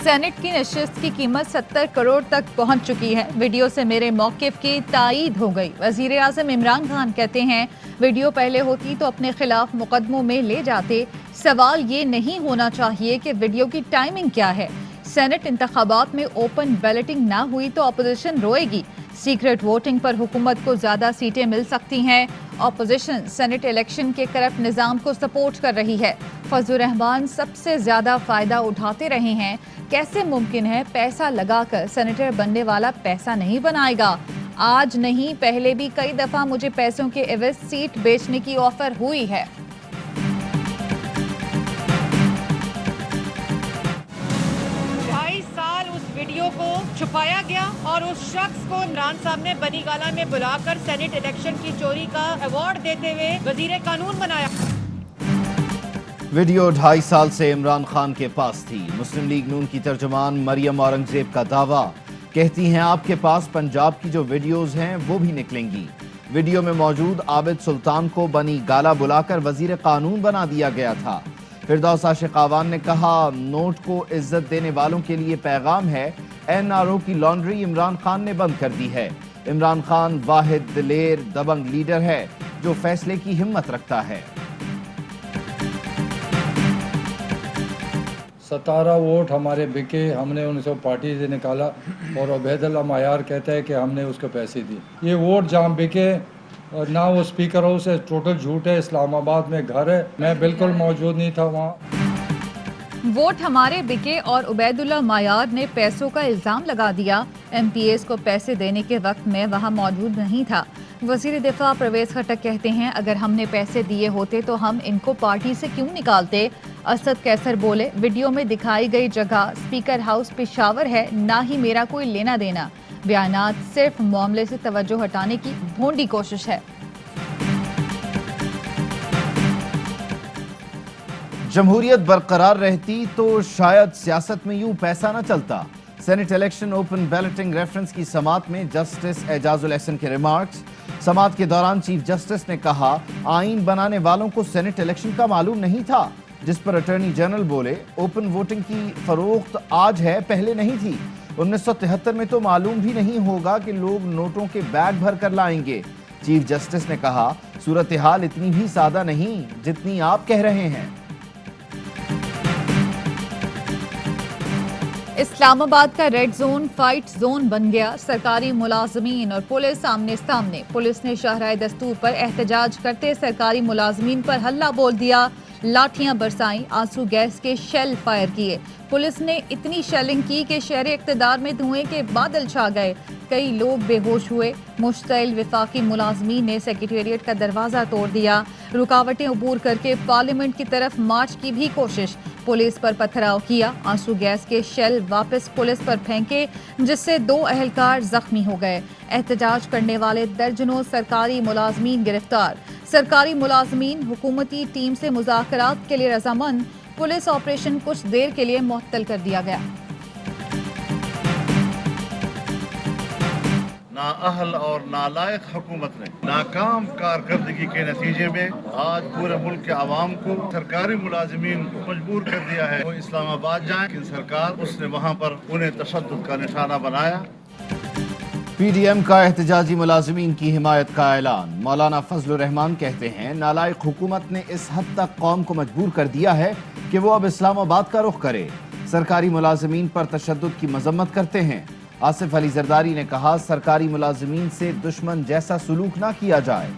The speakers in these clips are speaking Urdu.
سینٹ کی نشست کی قیمت 70 کروڑ تک پہنچ چکی ہے۔ ویڈیو سے میرے موقف کی تائید ہو گئی۔ وزیر اعظم عمران خان کہتے ہیں ویڈیو پہلے ہوتی تو اپنے خلاف مقدموں میں لے جاتے۔ سوال یہ نہیں ہونا چاہیے کہ ویڈیو کی ٹائمنگ کیا ہے۔ سینٹ انتخابات میں اوپن بیلٹنگ نہ ہوئی تو اپوزیشن روئے گی۔ سیکرٹ ووٹنگ پر حکومت کو زیادہ سیٹیں مل سکتی ہیں۔ اپوزیشن سینٹ الیکشن کے کرپٹ نظام کو سپورٹ کر رہی ہے۔ فضل الرحمان سب سے زیادہ فائدہ اٹھاتے رہے ہیں۔ کیسے ممکن ہے پیسہ لگا کر سینیٹر بننے والا پیسہ نہیں بنائے گا؟ آج نہیں پہلے بھی کئی دفعہ مجھے پیسوں کے عوض سیٹ بیچنے کی آفر ہوئی ہے۔ ویڈیو کو چھپایا گیا اور اس شخص کو عمران صاحب نے بنی گالہ میں بلا کر سینٹ الیکشن کی چوری کا ایوارڈ دیتے ہوئے وزیر قانون بنایا۔ ویڈیو 2.5 سال سے عمران خان کے پاس تھی۔ مسلم لیگ نون کی ترجمان مریم اورنگزیب کا دعویٰ، کہتی ہیں آپ کے پاس پنجاب کی جو ویڈیوز ہیں وہ بھی نکلیں گی۔ ویڈیو میں موجود عابد سلطان کو بنی گالہ بلا کر وزیر قانون بنا دیا گیا تھا۔ فردوس عاشق آوان نے کہا نوٹ کو عزت دینے والوں کے لیے پیغام ہے، NRO کی لانڈری عمران خان نے بند کر دی ہے۔ عمران خان واحد دلیر دبنگ لیڈر ہے جو فیصلے کی ہمت رکھتا ہے۔ 17 ووٹ ہمارے بکے، ہم نے ان سے پارٹی سے نکالا اور عبید اللہ معیار کہتا ہے کہ ہم نے اس کو پیسے دی۔ یہ ووٹ جہاں بکے نہ وہ اسپیکر ہاؤس ہے، ٹوٹل جھوٹ ہے۔ اسلام آباد میں گھر ہے، میں بالکل موجود نہیں تھا وہاں۔ ووٹ ہمارے بکے اور عبید اللہ معیار نے پیسوں کا الزام لگا دیا۔ MPs کو پیسے دینے کے وقت میں وہاں موجود نہیں تھا۔ وزیر دفاع پرویز خٹک کہتے ہیں اگر ہم نے پیسے دیے ہوتے تو ہم ان کو پارٹی سے کیوں نکالتے؟ اسد کیسر بولے ویڈیو میں دکھائی گئی جگہ اسپیکر ہاؤس پشاور ہے، نہ ہی میرا کوئی لینا دینا۔ بیانات صرف معاملے سے توجہ ہٹانے کی بھونڈی کوشش ہے۔ جمہوریت برقرار رہتی تو شاید سیاست میں یوں پیسہ نہ چلتا۔ Saint election open belting reference کی سماعت میں جسٹس اعجاز الاحسن کے ریمارکس۔ سماعت کے دوران چیف جسٹس نے کہا آئین بنانے والوں کو سینٹ الیکشن کا معلوم نہیں تھا، جس پر اٹارنی جنرل بولے اوپن ووٹنگ کی فروخت آج ہے، پہلے نہیں تھی۔ 1973 میں تو معلوم بھی نہیں ہوگا کہ لوگ نوٹوں کے بیگ بھر کر لائیں گے۔ چیف جسٹس نے کہا صورتحال اتنی بھی سادہ نہیں جتنی آپ کہہ رہے ہیں۔ اسلام آباد کا ریڈ زون فائٹ زون بن گیا۔ سرکاری ملازمین اور پولیس آمنے سامنے۔ پولیس نے شاہراہ دستور پر احتجاج کرتے سرکاری ملازمین پر حلہ بول دیا، لاٹھیاں برسائیں، آنسو گیس کے شیل فائر کیے۔ پولیس نے اتنی شیلنگ کی کہ شہر اقتدار میں دھوئیں کے بادل چھا گئے، کئی لوگ بے ہوش ہوئے۔ مشتعل وفاقی ملازمین نے سیکریٹریٹ کا دروازہ توڑ دیا، رکاوٹیں عبور کر کے پارلیمنٹ کی طرف مارچ کی بھی کوشش۔ پولیس پر پتھراؤ کیا، آنسو گیس کے شیل واپس پولیس پر پھینکے جس سے 2 اہلکار زخمی ہو گئے۔ احتجاج کرنے والے درجنوں سرکاری ملازمین گرفتار۔ سرکاری ملازمین حکومتی ٹیم سے مذاکرات کے لیے رضامند، پولیس آپریشن کچھ دیر کے لیے معطل کر دیا گیا۔ نااہل اور نالائق حکومت نے ناکام کارکردگی کے نتیجے میں آج پورے ملک کے عوام کو، سرکاری ملازمین کو مجبور کر دیا ہے وہ اسلام آباد جائیں، لیکن سرکار اس نے وہاں پر انہیں تشدد کا نشانہ بنایا۔ PDM کا احتجاجی ملازمین کی حمایت کا اعلان۔ مولانا فضل الرحمان کہتے ہیں نالائق حکومت نے اس حد تک قوم کو مجبور کر دیا ہے کہ وہ اب اسلام آباد کا رخ کرے۔ سرکاری ملازمین پر تشدد کی مذمت کرتے ہیں۔ آصف علی زرداری نے کہا سرکاری ملازمین سے دشمن جیسا سلوک نہ کیا جائے۔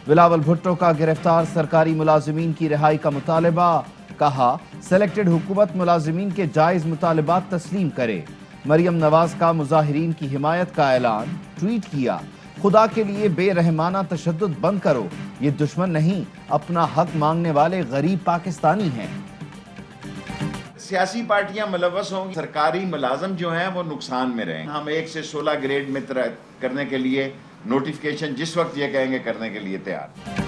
بلاول بھٹو کا گرفتار سرکاری ملازمین کی رہائی کا مطالبہ، کہا سلیکٹڈ حکومت ملازمین کے جائز مطالبات تسلیم کرے۔ مریم نواز کا مظاہرین کی حمایت کا اعلان، ٹویٹ کیا خدا کے لیے بے رحمانہ تشدد بند کرو، یہ دشمن نہیں اپنا حق مانگنے والے غریب پاکستانی ہیں۔ سیاسی پارٹیاں ملوث ہوں گی، سرکاری ملازم جو ہیں وہ نقصان میں رہیں۔ ہم 1 سے 16 گریڈ میں کرنے کے لیے نوٹیفیکیشن جس وقت یہ کہیں گے کرنے کے لیے تیار۔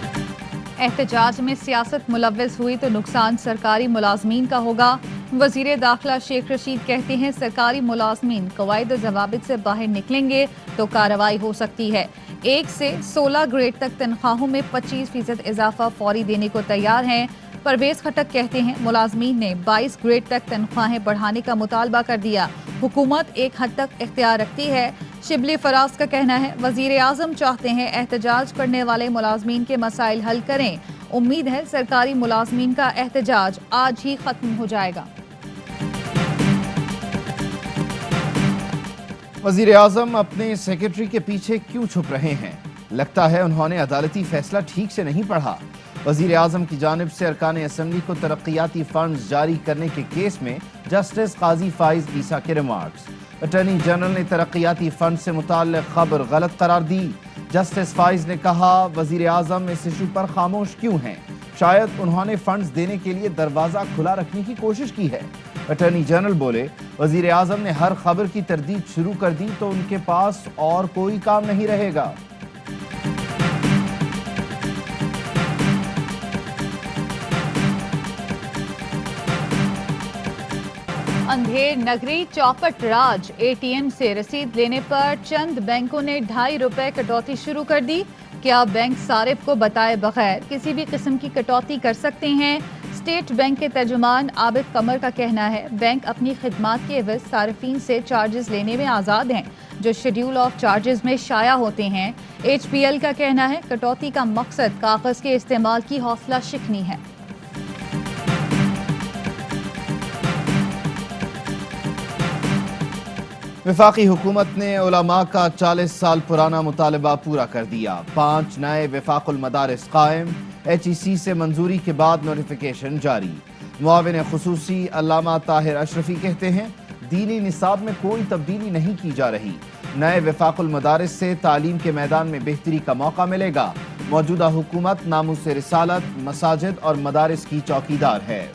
احتجاج میں سیاست ملوث ہوئی تو نقصان سرکاری ملازمین کا ہوگا۔ وزیر داخلہ شیخ رشید کہتے ہیں سرکاری ملازمین قواعد و ضوابط سے باہر نکلیں گے تو کارروائی ہو سکتی ہے۔ 1 سے 16 گریڈ تک تنخواہوں میں 25% اضافہ فوری دینے کو تیار ہیں۔ پرویز خٹک کہتے ہیں ملازمین نے 22 گریڈ تک تنخواہیں بڑھانے کا مطالبہ کر دیا، حکومت ایک حد تک اختیار رکھتی ہے۔ شبلی فراز کا کہنا ہے وزیر اعظم چاہتے ہیں احتجاج کرنے والے ملازمین کے مسائل حل کریں، امید ہے سرکاری ملازمین کا احتجاج آج ہی ختم ہو جائے گا۔ وزیر اعظم اپنے سیکرٹری کے پیچھے کیوں چھپ رہے ہیں؟ لگتا ہے انہوں نے عدالتی فیصلہ ٹھیک سے نہیں پڑھا۔ وزیر اعظم کی جانب سے ارکان اسمبلی کو ترقیاتی فنڈز جاری کرنے کے کیس میں جسٹس قاضی فائز عیسیٰ کے ریمارکس۔ اٹارنی جنرل نے ترقیاتی فنڈ سے متعلق خبر غلط قرار دی۔ جسٹس فائز نے کہا وزیر اعظم اس ایشو پر خاموش کیوں ہیں؟ شاید انہوں نے فنڈز دینے کے لیے دروازہ کھلا رکھنے کی کوشش کی ہے۔ اٹارنی جنرل بولے وزیر اعظم نے ہر خبر کی تردید شروع کر دی تو ان کے پاس اور کوئی کام نہیں رہے گا۔ اندھیر نگری چوپٹ راج اے ٹی ایم سے رسید لینے پر چند بینکوں نے 2.5 روپے کٹوتی شروع کر دی۔ کیا بینک صارف کو بتائے بغیر کسی بھی قسم کی کٹوتی کر سکتے ہیں؟ اسٹیٹ بینک کے ترجمان عابد قمر کا کہنا ہے بینک اپنی خدمات کے عوض صارفین سے چارجز لینے میں آزاد ہیں جو شیڈول آف چارجز میں شائع ہوتے ہیں۔ ایچ پی ایل کا کہنا ہے کٹوتی کا مقصد کاغذ کے استعمال کی حوصلہ شکنی ہے۔ وفاقی حکومت نے علماء کا 40 سال پرانا مطالبہ پورا کر دیا۔ 5 نئے وفاق المدارس قائم، ایچ ای سی سے منظوری کے بعد نوٹیفیکیشن جاری۔ معاون خصوصی علامہ طاہر اشرفی کہتے ہیں دینی نصاب میں کوئی تبدیلی نہیں کی جا رہی، نئے وفاق المدارس سے تعلیم کے میدان میں بہتری کا موقع ملے گا۔ موجودہ حکومت ناموس رسالت، مساجد اور مدارس کی چوکیدار ہے۔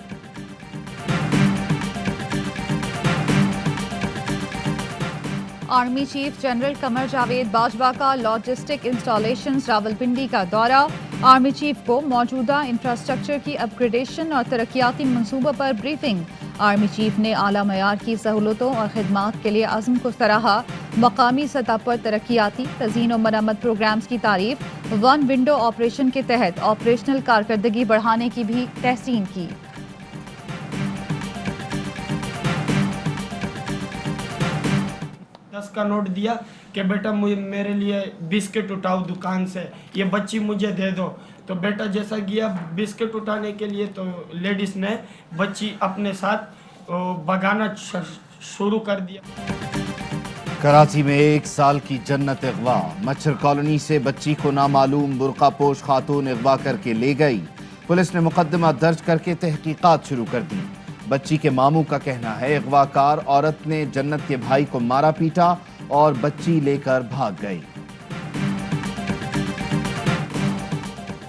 Army chief general Qamar Javed Bajwa کا لاجسٹک انسٹالیشنز راولپنڈی کا دورہ۔ آرمی چیف کو موجودہ انفراسٹرکچر کی اپ گریڈیشن اور ترقیاتی منصوبوں پر بریفنگ۔ آرمی چیف نے اعلیٰ معیار کی سہولتوں اور خدمات کے لیے عزم کو سراہا۔ مقامی سطح پر ترقیاتی تزئین و مرمت پروگرامز کی تعریف۔ ون ونڈو آپریشن کے تحت آپریشنل کارکردگی بڑھانے کی بھی تحسین کی۔ 10 کا نوٹ دیا کہ بیٹا میرے لیے بسکٹ اٹھاؤ دکان سے، یہ بچی مجھے دے دو۔ تو بیٹا جیسا گیا بسکٹ اٹھانے کے لیے تو لیڈیز نے بچی اپنے ساتھ بگانا شروع کر دیا۔ کراچی میں 1 سال کی جنت اغوا، مچھر کالونی سے بچی کو نامعلوم برقع پوش خاتون اغوا کر کے لے گئی۔ پولیس نے مقدمہ درج کر کے تحقیقات شروع کر دی۔ بچی کے ماموں کا کہنا ہے اغوا کار عورت نے جنت کے بھائی کو مارا پیٹا اور بچی لے کر بھاگ گئی۔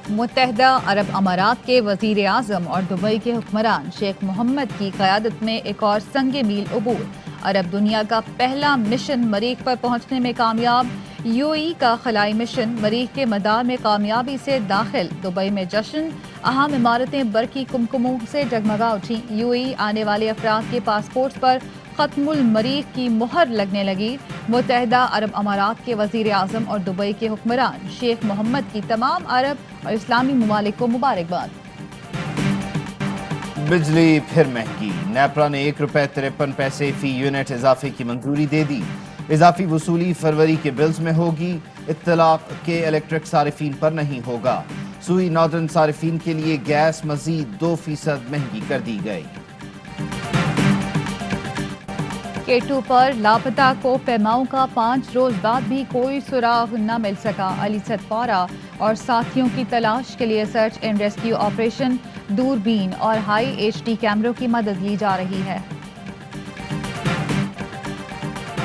متحدہ عرب امارات کے وزیر اعظم اور دبئی کے حکمران شیخ محمد کی قیادت میں ایک اور سنگ میل عبور۔ عرب دنیا کا پہلا مشن مریخ پر پہنچنے میں کامیاب۔ یو ای کا خلائی مشن مریخ کے مدار میں کامیابی سے داخل۔ دبئی میں جشن، اہم عمارتیں برقی کمکموں سے جگمگا اٹھی۔ یو ای آنے والے افراد کے پاسپورٹس پر ختم المریخ کی مہر لگنے لگی۔ متحدہ عرب امارات کے وزیر اعظم اور دبئی کے حکمران شیخ محمد کی تمام عرب اور اسلامی ممالک کو مبارکباد۔ بجلی پھر مہنگی، نیپرا نے 1 روپے 53 پیسے فی یونٹ اضافے کی منظوری دے دی۔ اضافی وصولی فروری کے بلز میں ہوگی، اطلاق کے الیکٹرک صارفین پر نہیں ہوگا۔ سوئی ناردرن صارفین کے لیے گیس مزید 2% مہنگی کر دی گئی۔ K2 پر لاپتہ کو پیماؤں کا 5 روز بعد بھی کوئی سراغ نہ مل سکا۔ علی ستپارہ اور ساتھیوں کی تلاش کے لیے سرچ اینڈ ریسکیو آپریشن، دوربین اور ہائی ایچ ڈی کیمروں کی مدد لی جا رہی ہے۔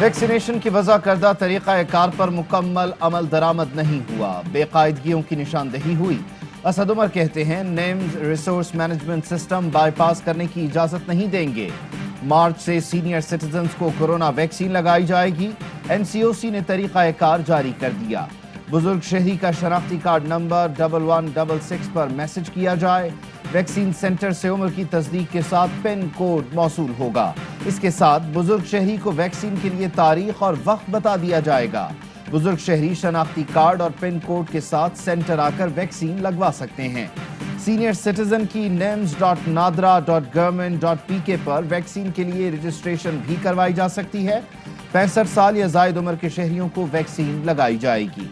ویکسینیشن کی وضع کردہ طریقہ کار پر مکمل عمل درآمد نہیں ہوا، بے قاعدگیوں کی نشاندہی ہوئی۔ اسد عمر کہتے ہیں NIMS resource management system bypass کرنے کی اجازت نہیں دیں گے۔ مارچ سے سینئر سٹیزنز کو کورونا ویکسین لگائی جائے گی۔ این سی او سی نے طریقہ کار جاری کر دیا۔ بزرگ شہری کا شناختی کارڈ نمبر 1166 پر میسج کیا جائے۔ ویکسین سینٹر سے عمر کی تصدیق کے ساتھ پن کوڈ موصول ہوگا۔ اس کے ساتھ بزرگ شہری کو ویکسین کے لیے تاریخ اور وقت بتا دیا جائے گا۔ بزرگ شہری شناختی کارڈ اور پن کوڈ کے ساتھ سینٹر آ کر ویکسین لگوا سکتے ہیں۔ سینئر سٹیزن کی nims.nadra.government.pk پر ویکسین کے لیے رجسٹریشن بھی کروائی جا سکتی ہے. 65 سال یا زائد عمر کے شہریوں کو ویکسین لگائی جائے گی.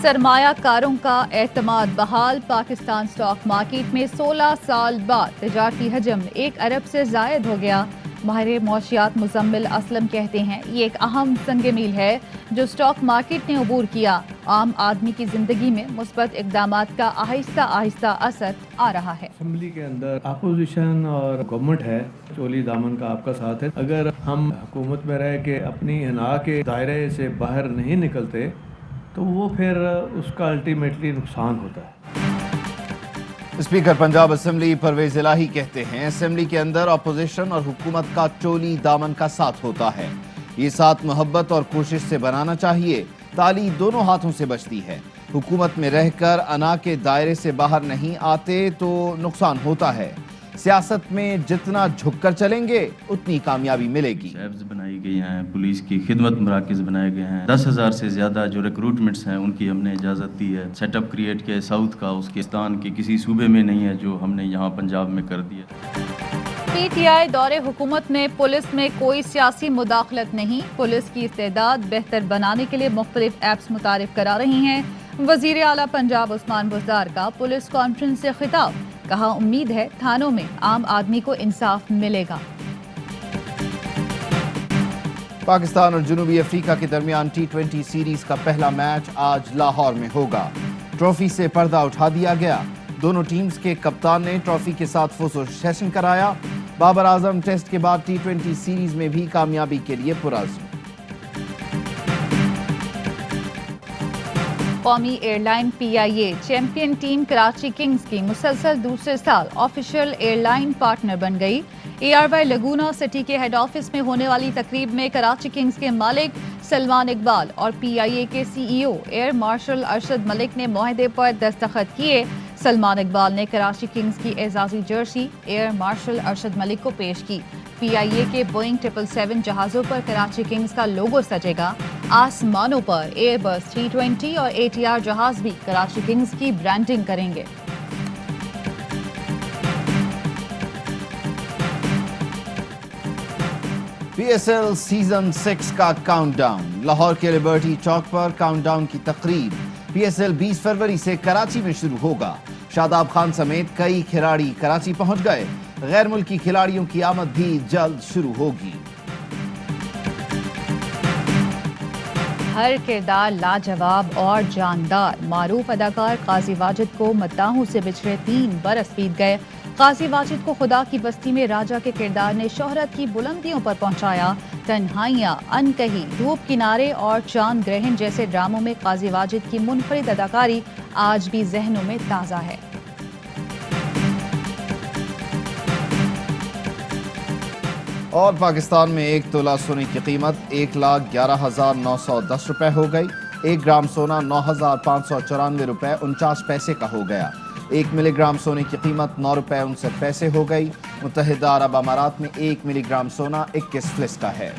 سرمایہ کاروں کا اعتماد بحال. پاکستان سٹاک مارکیٹ میں 16 سال بعد تجارتی حجم 1 ارب سے زائد ہو گیا. ماہر معاشیات مزمل اسلم کہتے ہیں یہ ایک اہم سنگ میل ہے جو سٹاک مارکیٹ نے عبور کیا. عام آدمی کی زندگی میں مثبت اقدامات کا آہستہ آہستہ اثر آ رہا ہے. اسمبلی کے اندر اپوزیشن اور گورنمنٹ ہے, چولی دامن کا آپ کا ساتھ ہے. اگر ہم حکومت میں رہ کے اپنی حنا کے دائرے سے باہر نہیں نکلتے تو وہ پھر اس کا الٹیمیٹلی نقصان ہوتا ہے. اسپیکر پنجاب اسمبلی پرویز الہی کہتے ہیں اسمبلی کے اندر اپوزیشن اور حکومت کا چولی دامن کا ساتھ ہوتا ہے. یہ ساتھ محبت اور کوشش سے بنانا چاہیے. تالی دونوں ہاتھوں سے بجتی ہے. حکومت میں رہ کر انا کے دائرے سے باہر نہیں آتے تو نقصان ہوتا ہے. سیاست میں جتنا جھک کر چلیں گے اتنی کامیابی ملے گی. ایپس بنائی گئی ہیں, پولیس کی خدمت مراکز بنائے گئے ہیں, 10,000 سے زیادہ جو ریکروٹمنٹس ہیں ان کی ہم نے اجازت دی ہے. سیٹ اپ کریٹ کیا ساؤتھ کا, اس کے پاکستان کے کسی صوبے میں نہیں ہے جو ہم نے یہاں پنجاب میں کر دیا. پی ٹی آئی دور حکومت میں پولیس میں کوئی سیاسی مداخلت نہیں. پولیس کی استعداد بہتر بنانے کے لیے مختلف ایپس متعارف کرا رہی ہیں. وزیر اعلیٰ پنجاب عثمان بزدار کا پولیس کانفرنس سے خطاب. کہا امید ہے تھانوں میں عام آدمی کو انصاف ملے گا. پاکستان اور جنوبی افریقہ کے درمیان T20 سیریز کا پہلا میچ آج لاہور میں ہوگا. ٹرافی سے پردہ اٹھا دیا گیا. دونوں ٹیمز کے کپتان نے ٹرافی کے ساتھ فوٹو سیشن کرایا. بابر اعظم ٹیسٹ کے بعد T20 سیریز میں بھی کامیابی کے لیے پرعزم. قومی airline PIA champion team Karachi kings کی مسلسل دوسرے سال آفیشیل ایئر لائن پارٹنر بن گئی. ARY لگونا سٹی کے ہیڈ آفس میں ہونے والی تقریب میں کراچی کنگز کے مالک سلمان اقبال اور PIA کے CEO air marshal Arshad Malik نے معاہدے پر دستخط کیے. سلمان اقبال نے کراچی کنگز کی اعزازی Jersey air marshal Arshad Malik کو پیش کی. PIA کے بوئنگ 777 جہازوں پر کراچی کنگز کا لوگو سجے گا. آسمانوں پر ایئر بس 320 اور ATR جہاز بھی کراچی کنگز کی برانڈنگ کریں گے. PSL سیزن 6 کا کاؤنٹ ڈاؤن. لاہور کے لبرٹی چوک پر کاؤنٹ ڈاؤن کی تقریب. PSL 20 فروری سے کراچی میں شروع ہوگا. شاداب خان سمیت کئی کھلاڑی کراچی پہنچ گئے. غیر ملکی کھلاڑیوں کی آمد بھی جلد شروع ہوگی. ہر کردار لاجواب اور جاندار. معروف اداکار قاضی واجد کو مداحوں سے بچھڑے 3 برس بیت گئے. قاضی واجد کو خدا کی بستی میں راجہ کے کردار نے شہرت کی بلندیوں پر پہنچایا. تنہائیاں، انکہی، دھوپ کنارے اور چاند گرہن جیسے ڈراموں میں قاضی واجد کی منفرد اداکاری آج بھی ذہنوں میں تازہ ہے. اور پاکستان میں 1 تولہ سونے کی قیمت 1,11,910 روپے ہو گئی. 1 گرام سونا 9,594 روپے 49 پیسے کا ہو گیا. 1 ملی گرام سونے کی قیمت 9 روپے 59 پیسے ہو گئی. متحدہ عرب امارات میں 1 ملی گرام سونا 21 فلس کا ہے.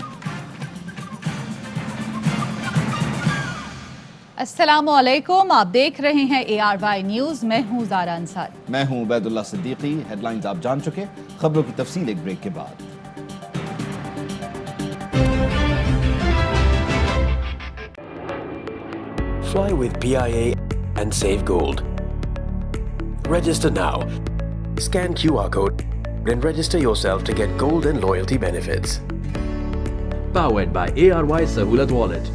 السلام علیکم، آپ دیکھ رہے ہیں ARY نیوز. میں ہوں زارا انصار. میں ہوں عبید اللہ صدیقی. ہیڈ لائنز آپ جان چکے. خبروں کی تفصیل ایک بریک کے بعد. Fly with PIA and save gold. Register now. Scan QR code and register yourself to get gold and loyalty benefits. Powered by ARY Sahulat Wallet.